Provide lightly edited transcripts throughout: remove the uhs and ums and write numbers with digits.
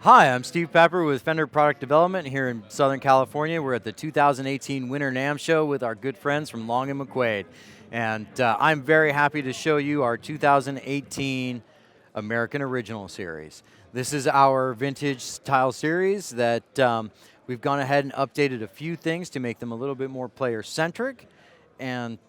Hi, I'm Steve Pepper with Fender Product Development here in Southern California. We're at the 2018 Winter NAMM show with our good friends from Long and McQuade. And I'm very happy to show you our 2018 American Original Series. This is our vintage style series that we've gone ahead and updated a few things to make them a little bit more player-centric and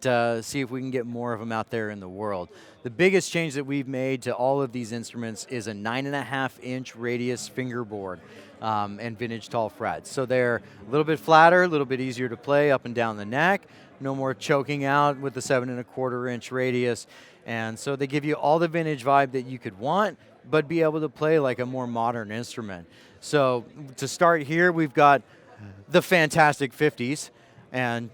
see if we can get more of them out there in the world. The biggest change that we've made to all of these instruments is a 9.5-inch radius fingerboard and vintage tall frets. So they're a little bit flatter, a little bit easier to play up and down the neck, no more choking out with the 7.25-inch radius. And so they give you all the vintage vibe that you could want, but be able to play like a more modern instrument. So to start here, we've got the fantastic 50s, and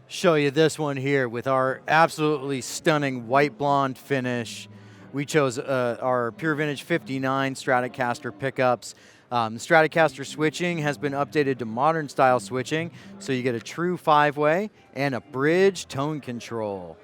show you this one here with our absolutely stunning white blonde finish. We chose our Pure Vintage 59 Stratocaster pickups. The Stratocaster switching has been updated to modern style switching, so you get a true 5-way and a bridge tone control.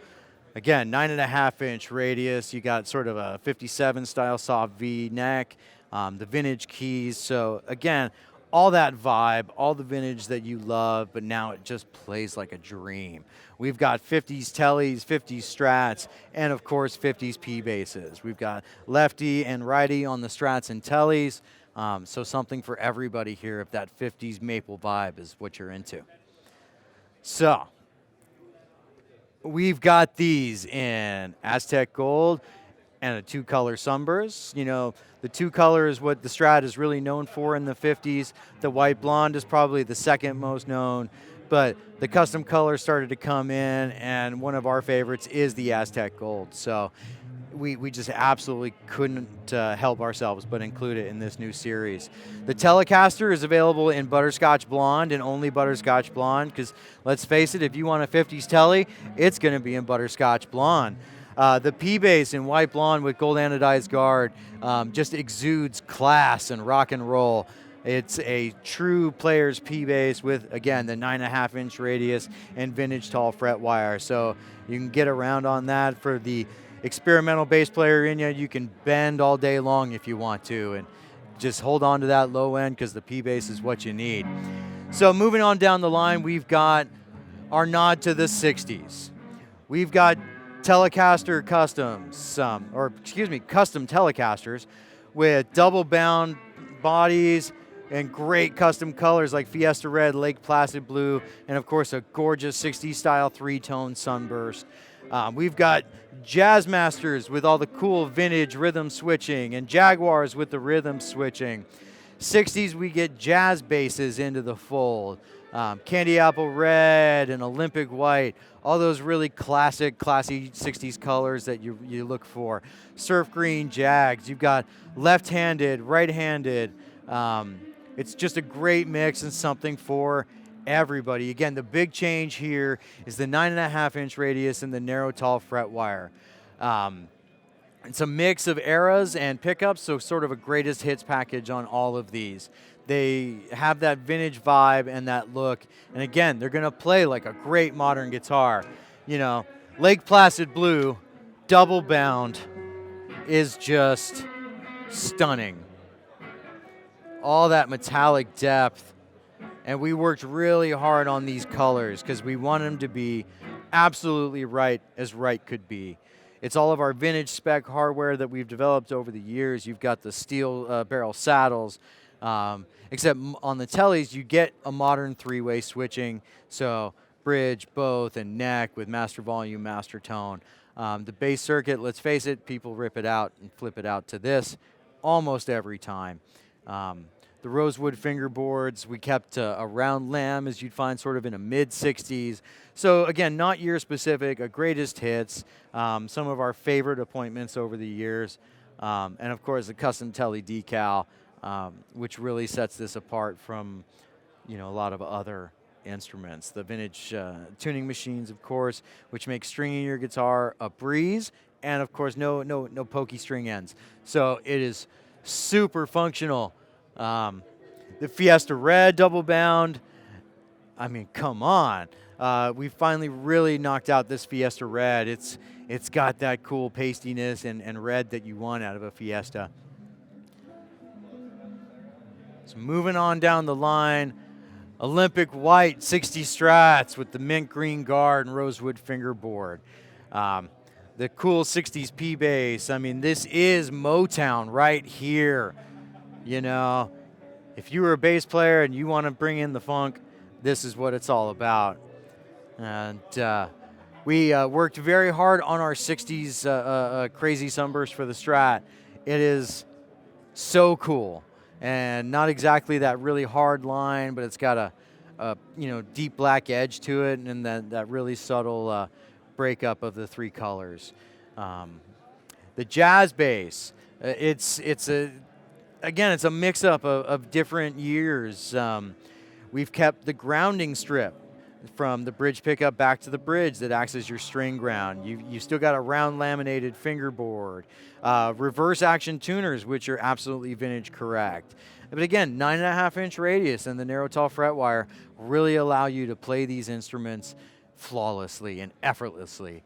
Again, 9.5-inch radius. You got sort of a 57 style soft V neck, the vintage keys. So again, all that vibe, all the vintage that you love, but now it just plays like a dream. We've got 50s tellies, 50s strats, and of course 50s P basses. We've got lefty and righty on the strats and tellies, so something for everybody here if that 50s maple vibe is what you're into. So, we've got these in Aztec Gold and a 2-color sunburst. You know, the 2-color is what the Strat is really known for in the 50s. The white blonde is probably the second most known, but the custom color started to come in, and one of our favorites is the Aztec Gold. So we just absolutely couldn't help ourselves but include it in this new series. The Telecaster is available in Butterscotch Blonde and only Butterscotch Blonde, because let's face it, if you want a 50s Tele, it's going to be in Butterscotch Blonde. The P-Bass in white blonde with gold anodized guard just exudes class and rock and roll. It's a true player's P-Bass with, again, the 9.5-inch radius and vintage tall fret wire. So you can get around on that. For the experimental bass player in you, you can bend all day long if you want to, and just hold on to that low end because the P-Bass is what you need. So moving on down the line, we've got our nod to the 60s. We've got Telecaster Customs, custom Telecasters with double bound bodies and great custom colors like Fiesta Red, Lake Placid Blue, and of course a gorgeous 60s style 3-tone sunburst. We've got Jazzmasters with all the cool vintage rhythm switching, and Jaguars with the rhythm switching. 60s, we get jazz basses into the fold. Candy Apple Red and Olympic White, all those really classic, classy 60s colors that you look for. Surf Green Jags, you've got left-handed, right-handed. It's just a great mix and something for everybody. Again, the big change here is the 9.5-inch radius and the narrow, tall fret wire. It's a mix of eras and pickups, so sort of a greatest hits package on all of these. They have that vintage vibe and that look, and again, they're going to play like a great modern guitar. You know, Lake Placid Blue, double bound, is just stunning. All that metallic depth, and we worked really hard on these colors because we want them to be absolutely right as right could be. It's all of our vintage spec hardware that we've developed over the years. You've got the steel barrel saddles, except on the tellies you get a modern 3-way switching, so bridge, both, and neck with master volume, master tone. The bass circuit, let's face it, people rip it out and flip it out to this almost every time. The rosewood fingerboards, we kept a round lamb as you'd find sort of in a mid-60s. So again, not year specific, a greatest hits, some of our favorite appointments over the years, and of course the custom Tele decal, which really sets this apart from, you know, a lot of other instruments. The vintage tuning machines, of course, which make stringing your guitar a breeze, and of course no pokey string ends. So it is super functional. The Fiesta Red double bound, I mean, come on. We finally really knocked out this Fiesta Red. It's got that cool pastiness and red that you want out of a Fiesta. So moving on down the line, Olympic white 60 Strats with the mint green guard and rosewood fingerboard. The cool 60s P bass. I mean, this is Motown right here. You know, if you were a bass player and you want to bring in the funk, this is what it's all about. And we worked very hard on our 60s crazy sunburst for the Strat. It is so cool, and not exactly that really hard line, but it's got a deep black edge to it, and that really subtle breakup of the three colors. The jazz bass, it's a mix-up of different years. We've kept the grounding strip from the bridge pickup back to the bridge that acts as your string ground. You've still got a round laminated fingerboard. Reverse action tuners, which are absolutely vintage correct. But again, 9.5-inch radius and the narrow tall fret wire really allow you to play these instruments flawlessly and effortlessly.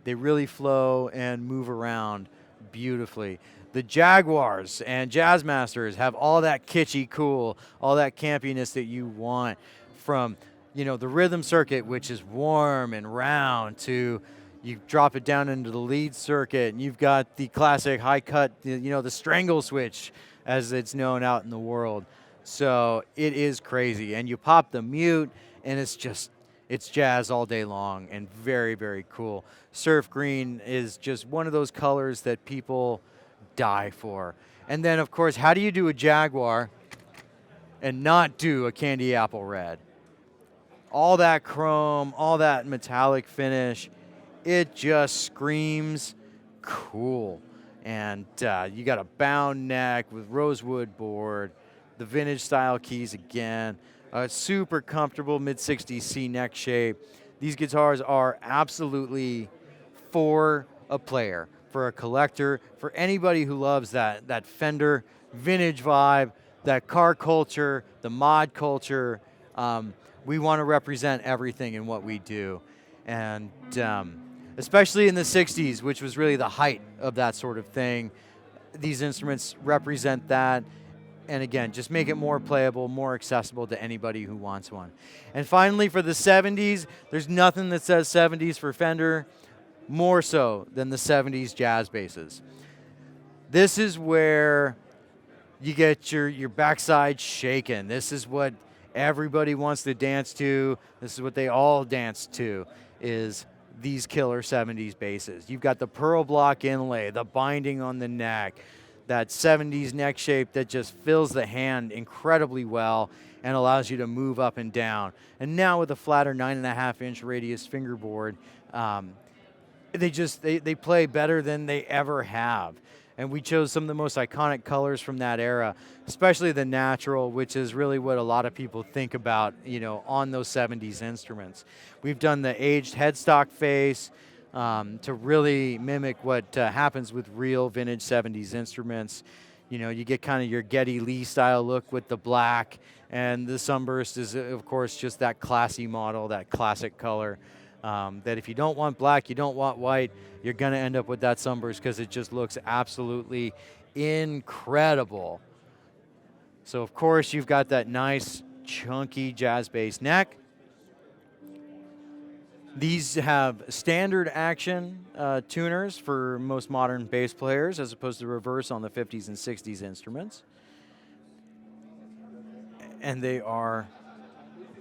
They really flow and move around beautifully. The Jaguars and Jazzmasters have all that kitschy cool, all that campiness that you want, from the rhythm circuit, which is warm and round, to you drop it down into the lead circuit, and you've got the classic high cut, the strangle switch, as it's known out in the world. So it is crazy. And you pop the mute, and it's jazz all day long, and very, very cool. Surf green is just one of those colors that people die for. And then, of course, how do you do a Jaguar and not do a candy apple red? All that chrome, all that metallic finish, it just screams cool. And you got a bound neck with rosewood board, the vintage style keys again, a super comfortable mid-60s C neck shape. These guitars are absolutely for a player, for a collector, for anybody who loves that Fender vintage vibe, that car culture, the mod culture. We want to represent everything in what we do. And especially in the 60s, which was really the height of that sort of thing, these instruments represent that. And again, just make it more playable, more accessible to anybody who wants one. And finally, for the 70s, there's nothing that says 70s for Fender more so than the 70s jazz basses. This is where you get your backside shaken. This is what everybody wants to dance to. This is what they all dance to, is these killer 70s basses. You've got the pearl block inlay, the binding on the neck, that 70s neck shape that just fills the hand incredibly well and allows you to move up and down. And now with a flatter 9.5-inch radius fingerboard, they play better than they ever have. And we chose some of the most iconic colors from that era, especially the natural, which is really what a lot of people think about, on those 70s instruments. We've done the aged headstock face to really mimic what happens with real vintage 70s instruments. You get kind of your Geddy Lee style look with the black, and the Sunburst is, of course, just that classy model, that classic color. That if you don't want black, you don't want white, you're going to end up with that Sunburst because it just looks absolutely incredible. So, of course, you've got that nice, chunky jazz bass neck. These have standard action tuners for most modern bass players, as opposed to reverse on the 50s and 60s instruments. And they are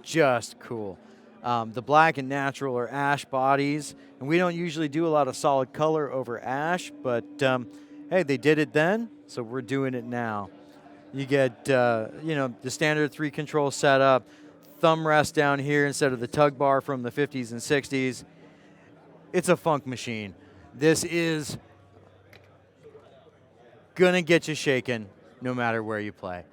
just cool. The black and natural are ash bodies, and we don't usually do a lot of solid color over ash, but hey, they did it then, so we're doing it now. You get, the standard 3-control setup, thumb rest down here instead of the tug bar from the 50s and 60s. It's a funk machine. This is gonna get you shaken no matter where you play.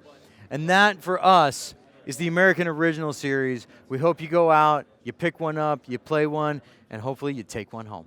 And that, for us, is the American Original Series. We hope you go out, you pick one up, you play one, and hopefully you take one home.